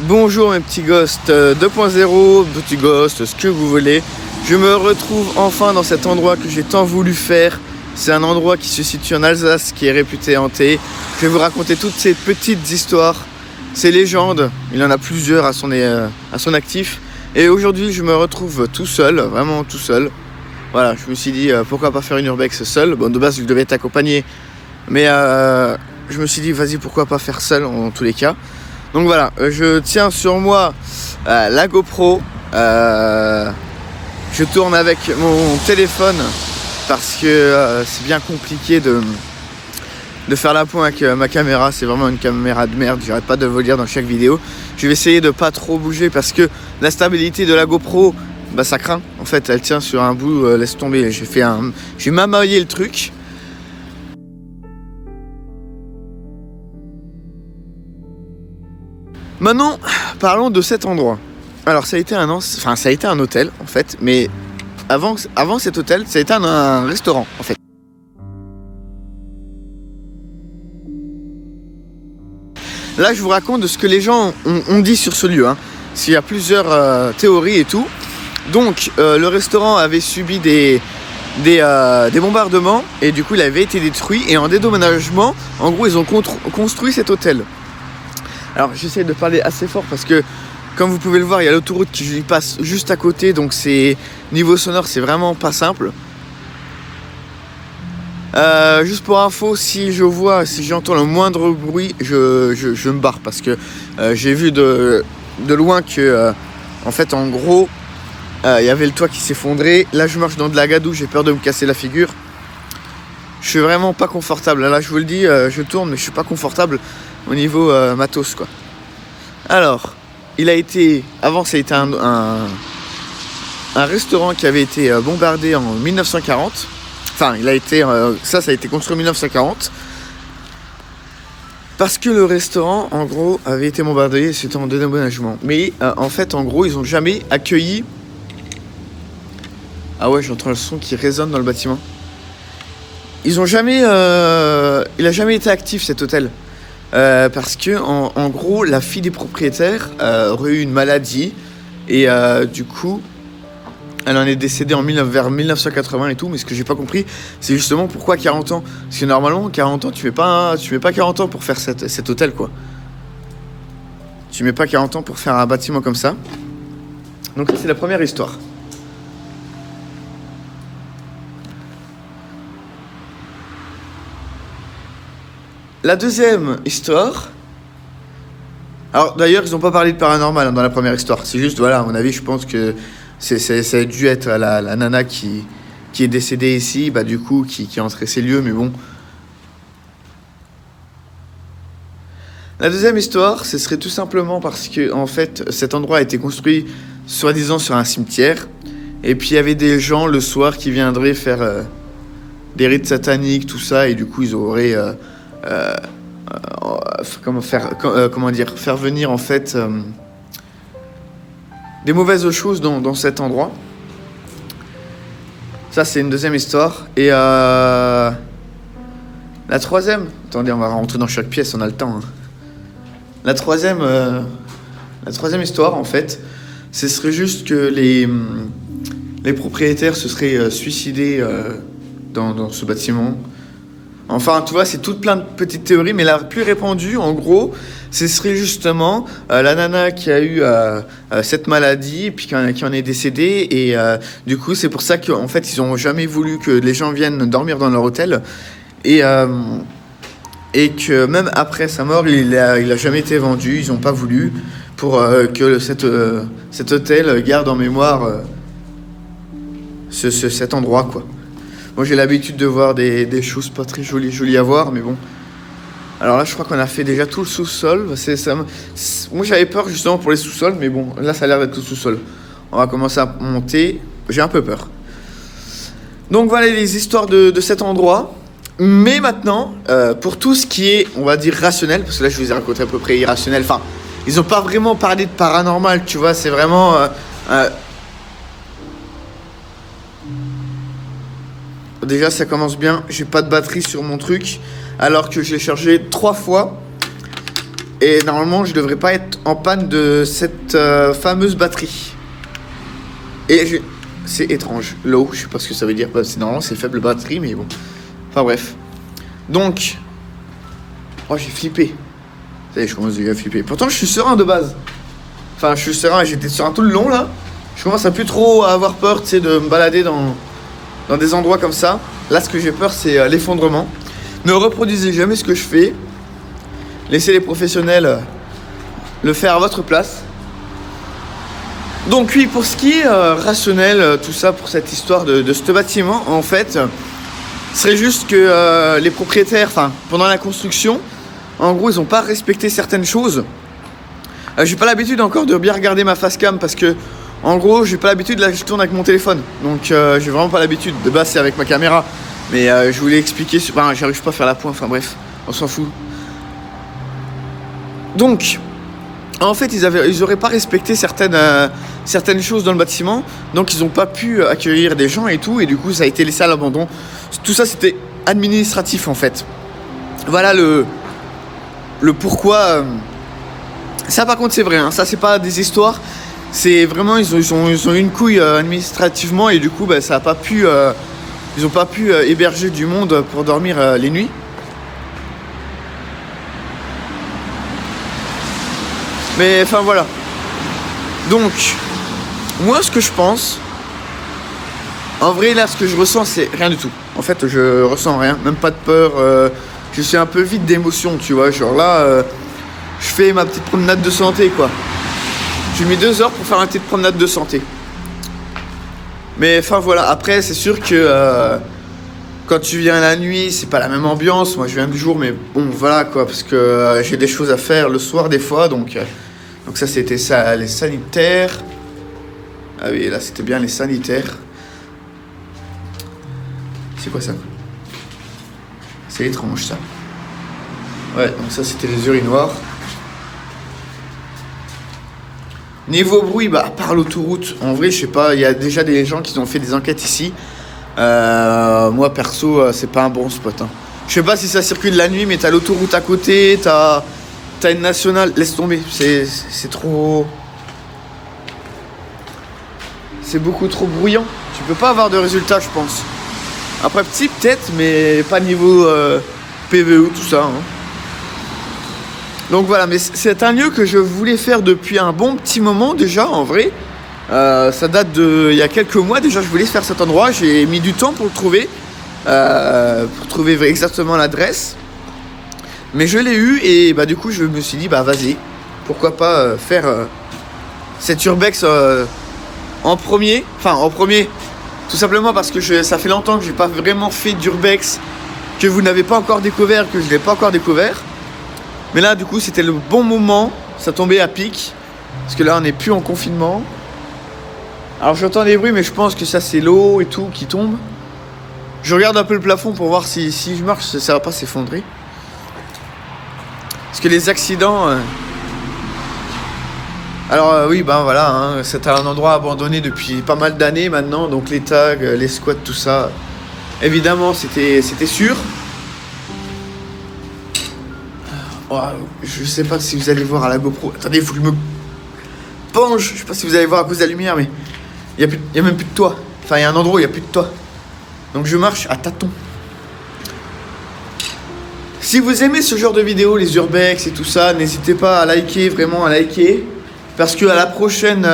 Bonjour mes petits ghosts 2.0, petits ghosts, ce que vous voulez. Je me retrouve enfin dans cet endroit que j'ai tant voulu faire. C'est un endroit qui se situe en Alsace, qui est réputé hanté. Je vais vous raconter toutes ces petites histoires, ces légendes. Il en a plusieurs à son actif. Et aujourd'hui, je me retrouve tout seul, vraiment tout seul. Voilà, je me suis dit pourquoi pas faire une urbex seul. Bon, de base, je devais être accompagné. Mais je me suis dit, vas-y, pourquoi pas faire seul en tous les cas. Donc voilà, je tiens sur moi la GoPro. Je tourne avec mon téléphone parce que c'est bien compliqué de faire la pointe avec ma caméra. C'est vraiment une caméra de merde, j'arrête pas de vous le dire dans chaque vidéo. Je vais essayer de pas trop bouger parce que la stabilité de la GoPro, bah ça craint. En fait, elle tient sur un bout, laisse tomber. J'ai mamaillé le truc. Maintenant, parlons de cet endroit. Alors, ça a été un hôtel en fait, mais avant cet hôtel, ça a été un restaurant en fait. Là, je vous raconte de ce que les gens ont dit sur ce lieu. S'il y a plusieurs théories et tout. Donc, le restaurant avait subi des bombardements et du coup, il avait été détruit. Et en dédommagement, en gros, ils ont construit cet hôtel. Alors j'essaie de parler assez fort parce que comme vous pouvez le voir, il y a l'autoroute qui passe juste à côté, donc niveau sonore c'est vraiment pas simple. Juste pour info, si j'entends le moindre bruit, je me barre parce que j'ai vu de loin que en fait en gros il y avait le toit qui s'effondrait. Là je marche dans de la gadoue, j'ai peur de me casser la figure. Je suis vraiment pas confortable. Là je vous le dis, je tourne mais je suis pas confortable au niveau matos quoi. Alors, avant ça a été un restaurant qui avait été bombardé en 1940. Enfin, ça a été construit en 1940. Parce que le restaurant, en gros, avait été bombardé et c'était en dédommagement. Mais en fait, en gros, ils ont jamais accueilli. Ah ouais, j'entends le son qui résonne dans le bâtiment. Il a jamais été actif cet hôtel. Parce que en gros la fille des propriétaires aurait eu une maladie et du coup elle en est décédée vers 1980 et tout. Mais ce que j'ai pas compris, c'est justement pourquoi 40 ans, parce que normalement 40 ans tu mets pas 40 ans pour faire cet hôtel quoi. Tu mets pas 40 ans pour faire un bâtiment comme ça. Donc c'est la première histoire. La deuxième histoire. Alors d'ailleurs ils n'ont pas parlé de paranormal dans la première histoire. C'est juste voilà, à mon avis je pense que ça a dû être la nana qui est décédée ici, bah du coup qui a entré ces lieux, mais bon. La deuxième histoire, ce serait tout simplement parce que en fait cet endroit a été construit soi-disant sur un cimetière. Et puis il y avait des gens le soir qui viendraient faire des rites sataniques, tout ça, et du coup ils auraient faire venir en fait des mauvaises choses dans cet endroit. Ça c'est une deuxième histoire. Et la troisième, attendez, on va rentrer dans chaque pièce, on a le temps. La troisième histoire en fait, ce serait juste que les propriétaires se seraient suicidés dans ce bâtiment. Enfin, tu vois, c'est toute plein de petites théories, mais la plus répandue, en gros, ce serait justement la nana qui a eu cette maladie, puis qui en est décédée, et du coup, c'est pour ça qu'en fait, ils n'ont jamais voulu que les gens viennent dormir dans leur hôtel, et que même après sa mort, il a jamais été vendu, ils n'ont pas voulu, pour que cet hôtel garde en mémoire cet endroit, quoi. Moi j'ai l'habitude de voir des choses pas très jolies à voir, mais bon. Alors là je crois qu'on a fait déjà tout le sous-sol. Moi j'avais peur justement pour les sous-sols, mais bon, là ça a l'air d'être tout sous-sol. On va commencer à monter, j'ai un peu peur. Donc voilà les histoires de cet endroit. Mais maintenant, pour tout ce qui est, on va dire, rationnel, parce que là je vous ai raconté à peu près irrationnel, enfin, ils n'ont pas vraiment parlé de paranormal, tu vois, c'est vraiment... Déjà ça commence bien, j'ai pas de batterie sur mon truc alors que je l'ai chargé 3 fois. Et normalement, je devrais pas être en panne de cette fameuse batterie. Et c'est étrange. Low, je sais pas ce que ça veut dire. Bah, normalement, c'est faible batterie, mais bon. Enfin bref. Donc. Oh, j'ai flippé. Ça y est, je commence déjà à flipper. Pourtant, je suis serein de base. Enfin, je suis serein et j'étais serein tout le long là. Je commence à plus trop avoir peur, tu sais, de me balader dans des endroits comme ça. Là, ce que j'ai peur, c'est l'effondrement. Ne reproduisez jamais ce que je fais. Laissez les professionnels le faire à votre place. Donc oui, pour ce qui est rationnel, tout ça pour cette histoire de ce bâtiment, en fait, serait juste que les propriétaires, enfin, pendant la construction, en gros, ils n'ont pas respecté certaines choses. J'ai pas l'habitude encore de bien regarder ma face cam parce que, en gros, j'ai pas l'habitude, là, je tourne avec mon téléphone. Donc, j'ai vraiment pas l'habitude. De base, c'est avec ma caméra. Mais je voulais expliquer, enfin, j'arrive pas à faire la pointe, enfin bref, on s'en fout. Donc, en fait, ils auraient pas respecté certaines choses dans le bâtiment, donc ils n'ont pas pu accueillir des gens et tout, et du coup, ça a été laissé à l'abandon. Tout ça, c'était administratif, en fait. Voilà le pourquoi. Ça, par contre, c'est vrai, hein. Ça, c'est pas des histoires. C'est vraiment, ils ont eu une couille administrativement, et du coup, bah, ça a pas pu. Ils n'ont pas pu héberger du monde pour dormir les nuits. Mais enfin voilà. Donc, moi ce que je pense, en vrai là ce que je ressens c'est rien du tout. En fait je ressens rien, même pas de peur. Je suis un peu vide d'émotion, tu vois. Genre là, je fais ma petite promenade de santé quoi. J'ai mis 2 heures pour faire une petite promenade de santé. Mais enfin voilà, après c'est sûr que quand tu viens la nuit, c'est pas la même ambiance. Moi je viens du jour, mais bon voilà quoi, parce que j'ai des choses à faire le soir des fois, donc ça c'était ça, les sanitaires. Ah oui, là c'était bien les sanitaires. C'est quoi ça? C'est étrange ça. Ouais, donc ça c'était les urinoirs. Niveau bruit, bah à part l'autoroute, en vrai je sais pas, il y a déjà des gens qui ont fait des enquêtes ici. Moi perso, c'est pas un bon spot. Hein. Je sais pas si ça circule la nuit, mais t'as l'autoroute à côté, t'as une nationale, laisse tomber, c'est trop. C'est beaucoup trop bruyant. Tu peux pas avoir de résultat, je pense. Après, petit peut-être, mais pas niveau PVE, tout ça. Hein. Donc voilà, mais c'est un lieu que je voulais faire depuis un bon petit moment déjà, en vrai. Ça date il y a quelques mois déjà, je voulais faire cet endroit. J'ai mis du temps pour le trouver, exactement l'adresse. Mais je l'ai eu et bah du coup je me suis dit bah vas-y, pourquoi pas faire cet urbex en premier. Enfin en premier, tout simplement parce que ça fait longtemps que j'ai pas vraiment fait d'urbex, que vous n'avez pas encore découvert, que je n'ai pas encore découvert. Mais là du coup c'était le bon moment, ça tombait à pic, parce que là on n'est plus en confinement. Alors j'entends des bruits mais je pense que ça c'est l'eau et tout qui tombe. Je regarde un peu le plafond pour voir si je marche, ça va pas s'effondrer. Parce que les accidents... Alors oui, ben voilà, hein, c'est un endroit abandonné depuis pas mal d'années maintenant, donc les tags, les squats, tout ça, évidemment c'était sûr. Oh, je sais pas si vous allez voir à la GoPro. Attendez, il faut que je me penche. Je sais pas si vous allez voir à cause de la lumière, mais il y a même plus de toit. Enfin, il y a un endroit où il n'y a plus de toit. Donc je marche à tâtons. Si vous aimez ce genre de vidéos, les urbex et tout ça, n'hésitez pas à liker, vraiment à liker. Parce que à la prochaine...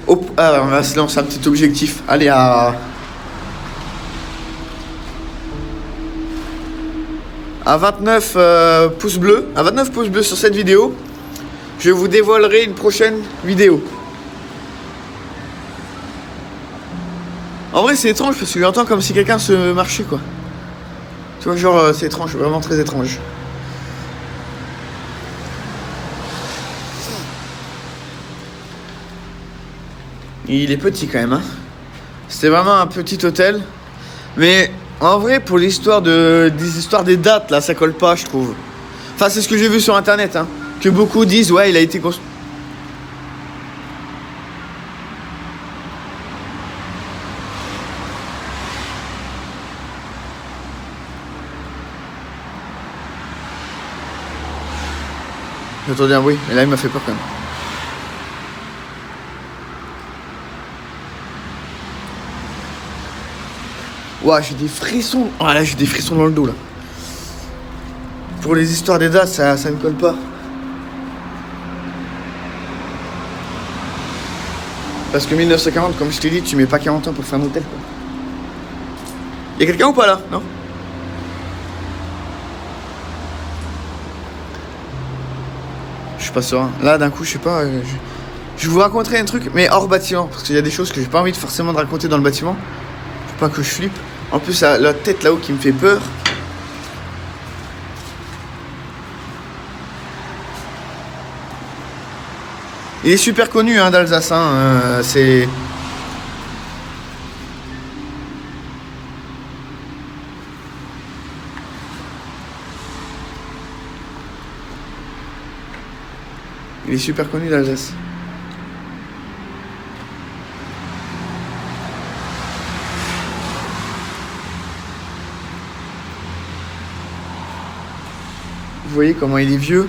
on va se lancer un petit objectif. Allez, à 29 pouces bleus. À 29 pouces bleus sur cette vidéo, je vous dévoilerai une prochaine vidéo. En vrai, c'est étrange parce que j'entends comme si quelqu'un se marchait, quoi. Tu vois, genre, c'est étrange, vraiment très étrange. Il est petit quand même, hein. C'était vraiment un petit hôtel. Mais en vrai, pour des histoires des dates, là, ça colle pas, je trouve. Enfin, c'est ce que j'ai vu sur internet, hein. Que beaucoup disent, ouais, il a été construit. J'ai entendu un bruit, mais là il m'a fait peur quand même. Ouah, j'ai des frissons. Ah là, j'ai des frissons dans le dos là. Pour les histoires des dates, ça ne colle pas. Parce que 1940, comme je t'ai dit, tu mets pas 40 ans pour faire un hôtel quoi. Y'a quelqu'un ou pas là? Non? Je suis pas serein. Là d'un coup, je sais pas. Je vous raconterai un truc, mais hors bâtiment. Parce qu'il y a des choses que j'ai pas envie de forcément de raconter dans le bâtiment. Faut pas que je flippe. En plus, la tête là-haut qui me fait peur. Il est super connu hein, d'Alsace. Hein, c'est. Il est super connu d'Alsace. Vous voyez comment il est vieux.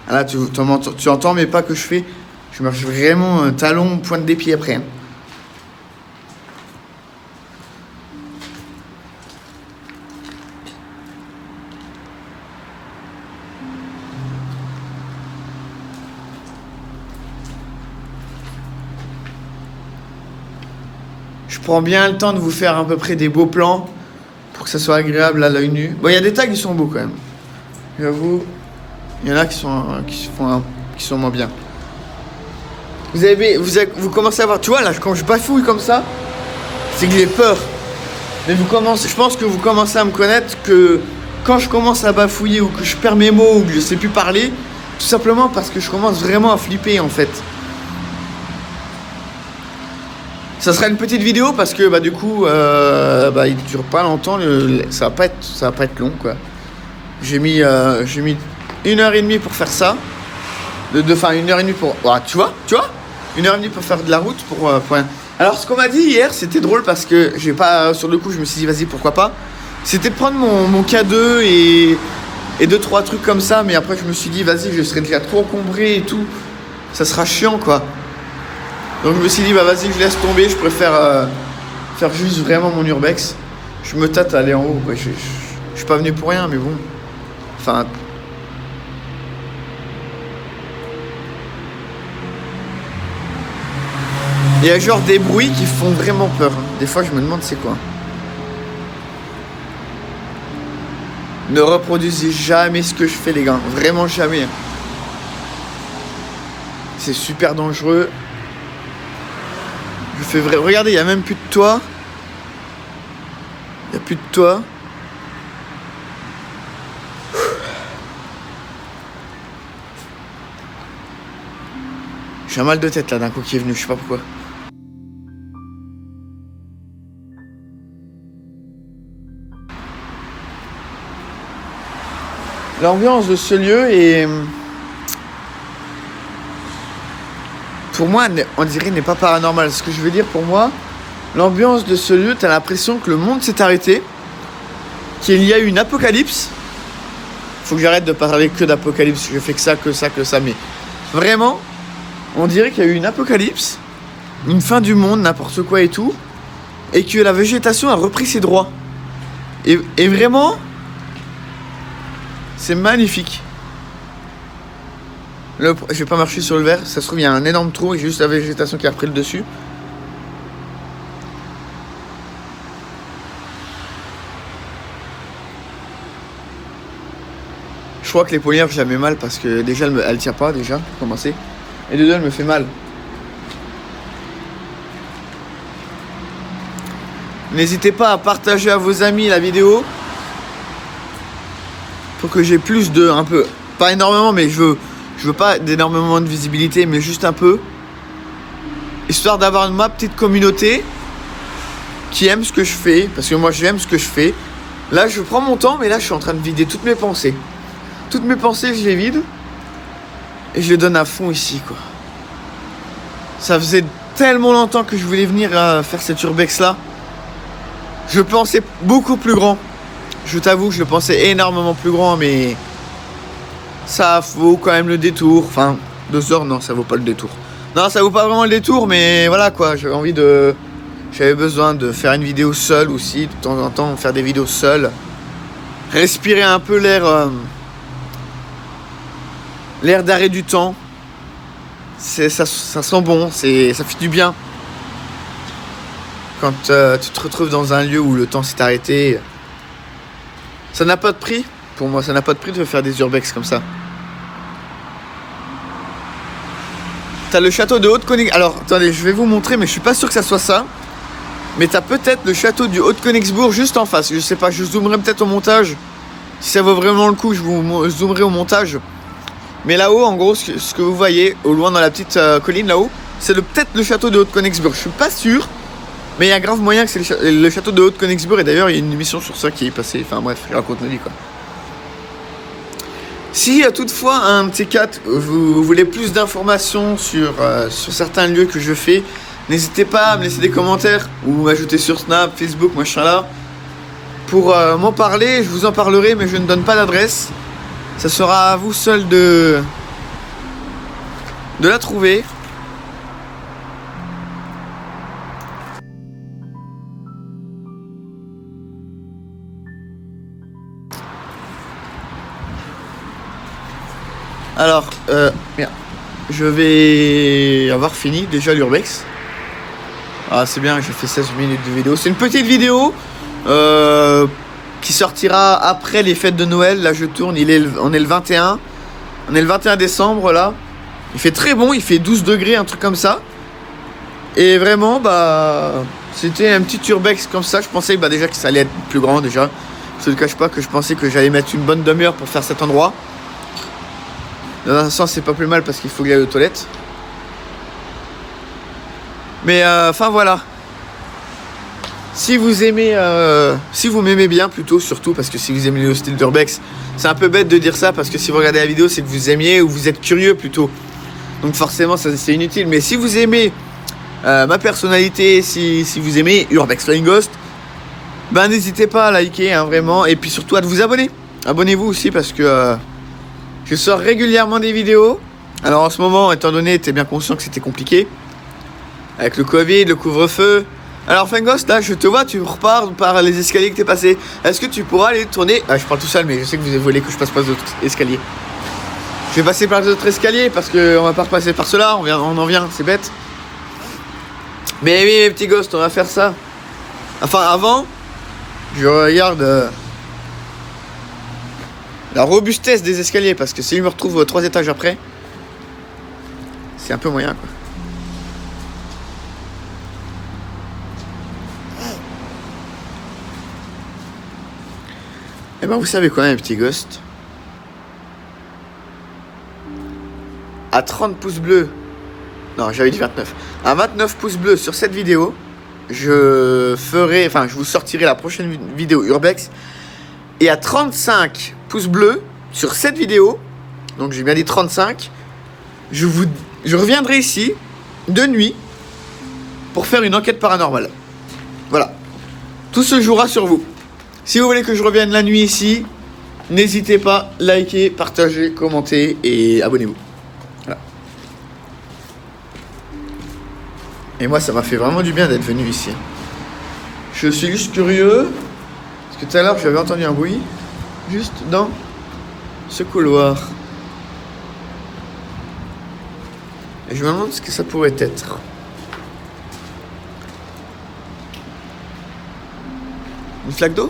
Ah là, tu entends mes pas que je fais. Je marche vraiment talon, pointe des pieds après. Hein. Je prends bien le temps de vous faire à peu près des beaux plans pour que ça soit agréable à l'œil nu. Bon, il y a des tags qui sont beaux quand même. J'avoue, il y en a qui sont moins bien. Vous commencez à voir, tu vois là, quand je bafouille comme ça, c'est que j'ai peur. Mais je pense que vous commencez à me connaître que quand je commence à bafouiller ou que je perds mes mots ou que je sais plus parler, tout simplement parce que je commence vraiment à flipper en fait. Ça sera une petite vidéo parce que du coup il dure pas longtemps, ça va pas être long quoi. J'ai mis 1h30 pour faire ça. Enfin 1h30 pour. Tu vois 1h30 pour faire de la route pour rien. Alors ce qu'on m'a dit hier, c'était drôle parce que j'ai pas. Sur le coup je me suis dit vas-y pourquoi pas. C'était de prendre mon K2 et 2-3 trucs comme ça, mais après je me suis dit vas-y je serais déjà trop encombré et tout. Ça sera chiant quoi. Donc je me suis dit vas-y je laisse tomber, je préfère faire juste vraiment mon urbex. Je me tâte à aller en haut quoi. Je suis pas venu pour rien mais bon. Enfin. Il y a genre des bruits qui font vraiment peur. Des fois je me demande c'est quoi. Ne reproduisez jamais ce que je fais les gars. Vraiment jamais. C'est super dangereux. Regardez, il n'y a même plus de toit. Il n'y a plus de toit. J'ai un mal de tête là d'un coup qui est venu, je sais pas pourquoi. L'ambiance de ce lieu est... Pour moi, on dirait n'est pas paranormal. Ce que je veux dire pour moi, l'ambiance de ce lieu, t'as l'impression que le monde s'est arrêté, qu'il y a eu une apocalypse. Faut que j'arrête de parler que d'apocalypse, je fais que ça, mais vraiment, on dirait qu'il y a eu une apocalypse, une fin du monde, n'importe quoi et tout, et que la végétation a repris ses droits. Et vraiment, c'est magnifique. Je vais pas marcher sur le verre, ça se trouve il y a un énorme trou et j'ai juste la végétation qui a repris le dessus. Je crois que l'épaullière j'ai jamais mal parce que déjà elle tient pas déjà pour commencer. Et de deux elle me fait mal. N'hésitez pas à partager à vos amis la vidéo pour que j'ai plus de, un peu, pas énormément mais je veux pas d'énormément de visibilité, mais juste un peu. Histoire d'avoir ma petite communauté qui aime ce que je fais. Parce que moi, j'aime ce que je fais. Là, je prends mon temps, mais là, je suis en train de vider toutes mes pensées. Toutes mes pensées, je les vide. Et je les donne à fond ici, quoi. Ça faisait tellement longtemps que je voulais venir faire cette urbex-là. Je pensais beaucoup plus grand. Je t'avoue que je pensais énormément plus grand, mais ça vaut quand même le détour. Enfin, 2 heures, non, ça vaut pas le détour. Non, ça vaut pas vraiment le détour, mais voilà quoi. J'avais besoin de faire une vidéo seule aussi, de temps en temps, faire des vidéos seules. Respirer un peu l'air d'arrêt du temps. Ça sent bon, ça fait du bien. Quand tu te retrouves dans un lieu où le temps s'est arrêté, ça n'a pas de prix. Pour moi, ça n'a pas de prix de faire des urbex comme ça. T'as le château de Haute-Königsbourg. Alors, attendez, je vais vous montrer, mais je suis pas sûr que ça soit ça. Mais t'as peut-être le château du Haute-Königsbourg juste en face. Je sais pas, je zoomerai peut-être au montage. Si ça vaut vraiment le coup, je vous zoomerai au montage. Mais là-haut, en gros, ce que vous voyez, au loin dans la petite colline là-haut, c'est peut-être le château de Haute-Königsbourg. Je suis pas sûr, mais il y a grave moyen que c'est le château de Haute-Königsbourg. Et d'ailleurs, il y a une émission sur ça qui est passée. Enfin bref, je raconte ma vie quoi. Si toutefois, un de ces quatre, vous voulez plus d'informations sur certains lieux que je fais, n'hésitez pas à me laisser des commentaires ou m'ajouter sur Snap, Facebook, machin là. Pour m'en parler, je vous en parlerai, mais je ne donne pas d'adresse. Ça sera à vous seul de la trouver. Alors, je vais avoir fini déjà l'urbex. Ah, c'est bien, j'ai fait 16 minutes de vidéo. C'est une petite vidéo qui sortira après les fêtes de Noël. Là, je tourne, on est le 21. On est le 21 décembre, là. Il fait très bon, il fait 12 degrés, un truc comme ça. Et vraiment, c'était un petit urbex comme ça. Je pensais déjà que ça allait être plus grand, déjà. Je ne te cache pas que je pensais que j'allais mettre une bonne demi-heure pour faire cet endroit. Dans un sens, c'est pas plus mal parce qu'il faut que j'aille aux toilettes. Mais enfin voilà. Si vous aimez, si vous m'aimez bien plutôt, surtout parce que si vous aimez le style d'urbex, c'est un peu bête de dire ça parce que si vous regardez la vidéo, c'est que vous aimiez ou vous êtes curieux plutôt. Donc forcément, ça c'est inutile. Mais si vous aimez ma personnalité, si vous aimez Urbex Flying Ghost, n'hésitez pas à liker, hein, vraiment, et puis surtout à vous abonner. Abonnez-vous aussi parce que je sors régulièrement des vidéos. Alors en ce moment, étant donné, t'es bien conscient que c'était compliqué avec le Covid, le couvre-feu. Alors Flying Ghost, là je te vois, tu repars par les escaliers que t'es passé. Est-ce que tu pourras aller tourner? Je parle tout seul, mais je sais que vous voulez que je passe par d'autres escaliers. Je vais passer par les autres escaliers parce qu'on va pas repasser par ceux-là, on en vient, c'est bête. Mais oui, mes petits ghosts, on va faire ça. Enfin, avant, je regarde la robustesse des escaliers parce que si je me retrouve 3 étages après, c'est un peu moyen quoi. Et vous savez quoi, mes petits ghosts? À 30 pouces bleus, non, j'avais dit 29. À 29 pouces bleus sur cette vidéo, je vous sortirai la prochaine vidéo Urbex. Et à 35 pouces bleus sur cette vidéo, donc j'ai bien dit 35, je reviendrai ici de nuit pour faire une enquête paranormale. Voilà. Tout se jouera sur vous. Si vous voulez que je revienne la nuit ici, n'hésitez pas, likez, partagez, commentez et abonnez-vous. Voilà. Et moi, ça m'a fait vraiment du bien d'être venu ici. Je suis juste curieux, parce que tout à l'heure, j'avais entendu un bruit, juste dans ce couloir. Et je me demande ce que ça pourrait être. Une flaque d'eau?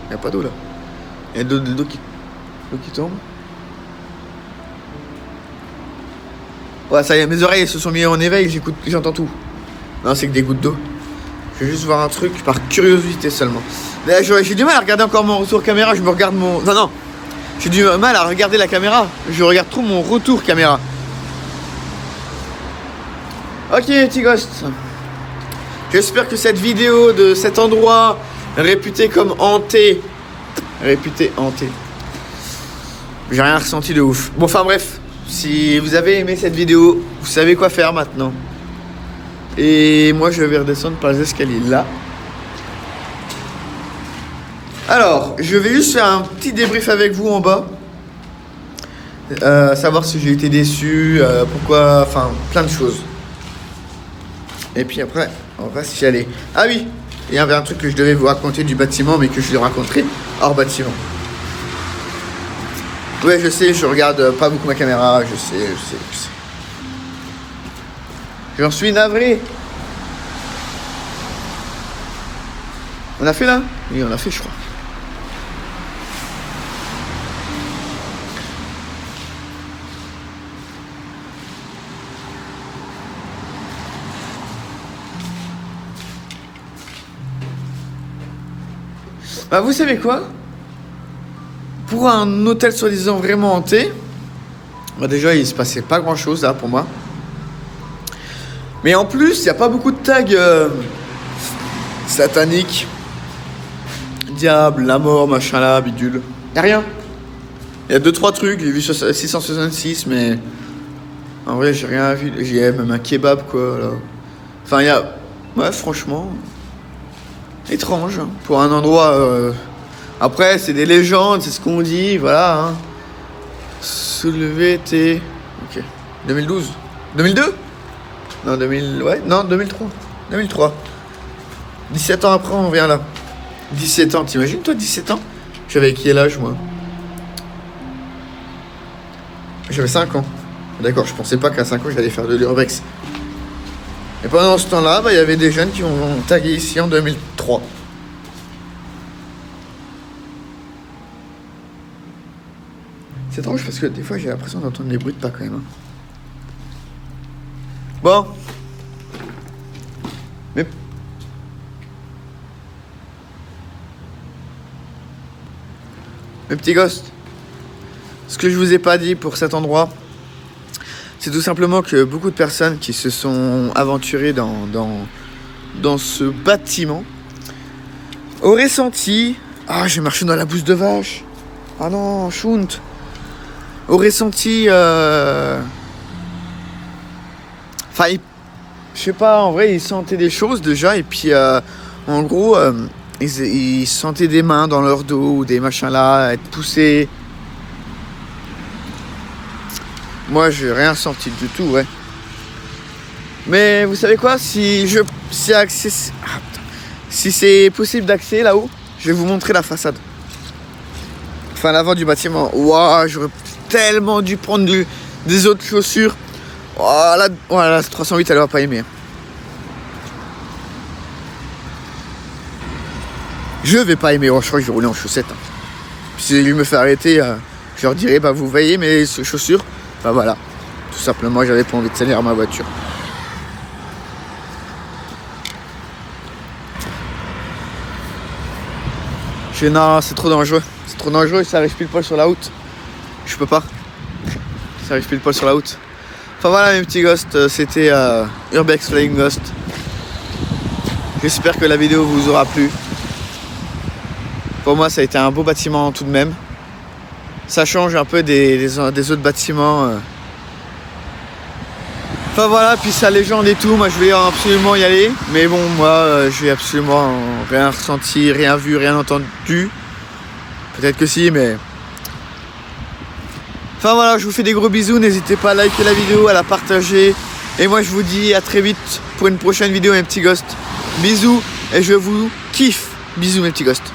Il n'y a pas d'eau là. Il y a de l'eau qui tombe. Ouais, ça y est, mes oreilles se sont mises en éveil, j'entends tout. Non, c'est que des gouttes d'eau. Je vais juste voir un truc par curiosité seulement. J'ai du mal à regarder encore mon retour caméra. Je me regarde mon... Non. J'ai du mal à regarder la caméra. Je regarde trop mon retour caméra. Ok, petit ghost. J'espère que cette vidéo de cet endroit réputé comme hanté. J'ai rien ressenti de ouf. Bon, enfin bref. Si vous avez aimé cette vidéo, vous savez quoi faire maintenant. Et moi, je vais redescendre par les escaliers là. Alors, je vais juste faire un petit débrief avec vous en bas. Savoir si j'ai été déçu, pourquoi, enfin plein de choses. Et puis après, on va s'y aller. Ah oui, il y avait un truc que je devais vous raconter du bâtiment, mais que je le raconterai hors bâtiment. Ouais, je sais, je regarde pas beaucoup ma caméra, je sais. J'en suis navré. On a fait là? Oui, on a fait, je crois. Bah vous savez quoi? Pour un hôtel soi-disant vraiment hanté, bah déjà il se passait pas grand chose là pour moi. Mais en plus, il n'y a pas beaucoup de tags sataniques. Diable, la mort, machin là, bidule. Y a rien. Il y a 2-3 trucs, j'ai vu 666, mais en vrai j'ai rien vu. J'ai même un kebab quoi là. Enfin il y a. Ouais franchement. Étrange hein, pour un endroit. Après c'est des légendes, c'est ce qu'on dit, voilà. Hein. Soulevé T. Ok. 2012. 2002 Non 2000. Ouais, non 2003. 2003. 17 ans après on revient là. 17 ans, t'imagines toi 17 ans? J'avais quel âge moi? J'avais 5 ans. D'accord, je pensais pas qu'à 5 ans j'allais faire de l'urbex. Et pendant ce temps-là, bah, y avait des jeunes qui ont tagué ici en 2003. C'est étrange parce que des fois j'ai l'impression d'entendre des bruits de pas quand même. Hein. Bon. Mais... Mes petits ghosts, ce que je vous ai pas dit pour cet endroit, c'est tout simplement que beaucoup de personnes qui se sont aventurées dans ce bâtiment auraient senti... Ah, j'ai marché dans la bouse de vache. Ah non, Schunt. Auraient senti... Enfin, je sais pas, en vrai, ils sentaient des choses déjà. Et puis, en gros, ils sentaient des mains dans leur dos ou des machins là, être poussés. Moi, j'ai rien senti du tout, ouais. Mais vous savez quoi? Si c'est possible d'accéder là-haut, je vais vous montrer la façade. Enfin, l'avant du bâtiment. Waouh, j'aurais tellement dû prendre des autres chaussures. Voilà, 308, elle va pas aimer. Je vais pas aimer. Oh, je crois que je vais rouler en chaussettes. Hein. Si lui me fait arrêter, je leur dirai, bah vous voyez mes chaussures. Bah voilà, tout simplement, j'avais pas envie de salir ma voiture. Non, c'est trop dangereux. C'est trop dangereux et ça arrive pile poil sur la route. Je peux pas. Ça arrive pile poil sur la route. Enfin voilà mes petits ghosts, c'était Urbex Flying Ghost. J'espère que la vidéo vous aura plu. Pour moi, ça a été un beau bâtiment tout de même. Ça change un peu des autres bâtiments. Enfin voilà, puis sa légende et tout, moi je voulais absolument y aller. Mais bon, moi j'ai absolument rien ressenti, rien vu, rien entendu. Peut-être que si, mais... Enfin voilà, je vous fais des gros bisous, n'hésitez pas à liker la vidéo, à la partager. Et moi je vous dis à très vite pour une prochaine vidéo mes petits ghosts. Bisous et je vous kiffe. Bisous mes petits ghosts.